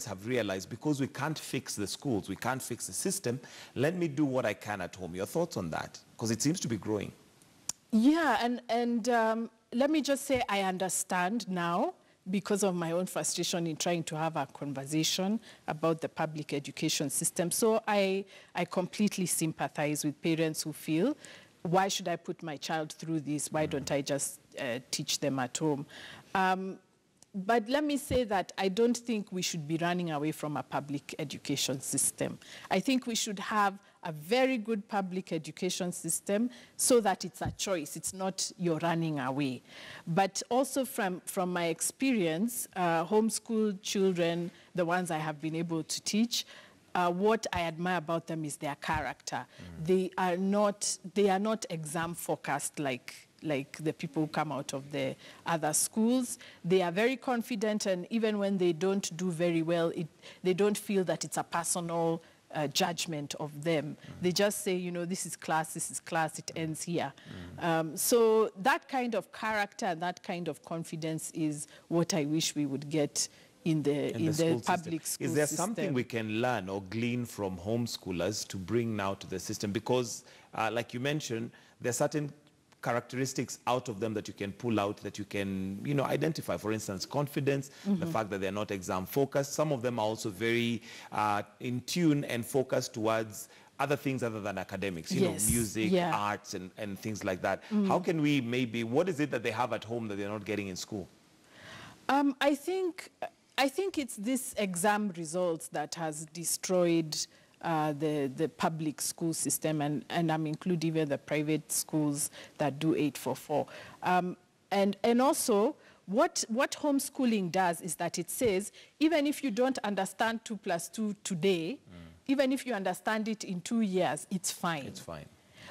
have realized, because we can't fix the schools, we can't fix the system, let me do what I can at home. Your thoughts on that? Because it seems to be growing. Yeah, and let me just say I understand now, because of my own frustration in trying to have a conversation about the public education system. So I completely sympathize with parents who feel, why should I put my child through this? Why don't I just teach them at home? But let me say that I don't think we should be running away from a public education system. I think we should have a very good public education system so that it's a choice. It's not you're running away. But also from my experience, homeschooled children, the ones I have been able to teach, what I admire about them is their character. They are not exam focused like the people who come out of the other schools. They are very confident, and even when they don't do very well, they don't feel that it's a personal judgment of them. They just say, you know, this is class, it ends here. So that kind of character and that kind of confidence is what I wish we would get in the public school system. Is there something we can learn or glean from homeschoolers to bring now to the system? Because, like you mentioned, there are certain characteristics out of them that you can pull out, that you can, you know, identify. For instance, confidence, the fact that they're not exam focused. Some of them are also very in tune and focused towards other things other than academics, you know, music, arts, and things like that. How can we maybe, what is it that they have at home that they're not getting in school? I think it's this exam results that has destroyed the public school system, and I'm including even the private schools that do 844. And also, what homeschooling does is that it says, even if you don't understand 2 + 2 today, even if you understand it in 2 years, it's fine. It's fine.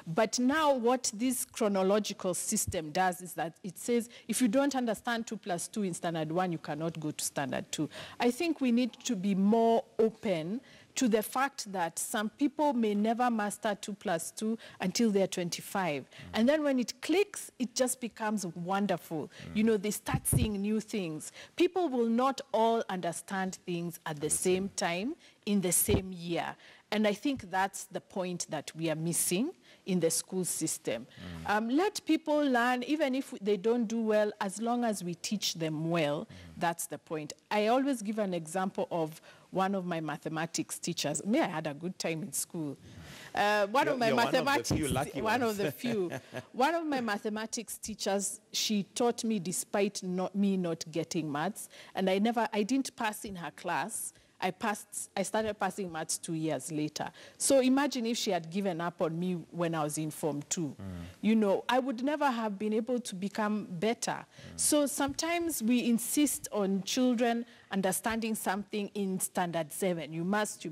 But now what this chronological system does is that it says, if you don't understand 2 + 2 in standard 1, you cannot go to standard 2. I think we need to be more open to the fact that some people may never master 2 + 2 until they're 25. And then when it clicks, it just becomes wonderful. You know, they start seeing new things. People will not all understand things at the same time in the same year. And I think that's the point that we are missing in the school system. Let people learn, even if they don't do well, as long as we teach them well, that's the point. I always give an example of one of my mathematics teachers. I had a good time in school. One of my mathematics teachers, she taught me despite me not getting maths, and I didn't pass in her class. I started passing maths 2 years later. So imagine if she had given up on me when I was in Form 2. You know, I would never have been able to become better. So sometimes we insist on children understanding something in standard 7. You must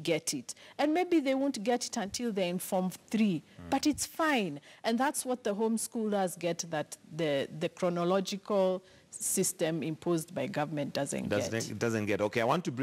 get it. And maybe they won't get it until they're in Form 3. But it's fine. And that's what the homeschoolers get, that the chronological system imposed by government doesn't get. It doesn't get. Okay, I want to bring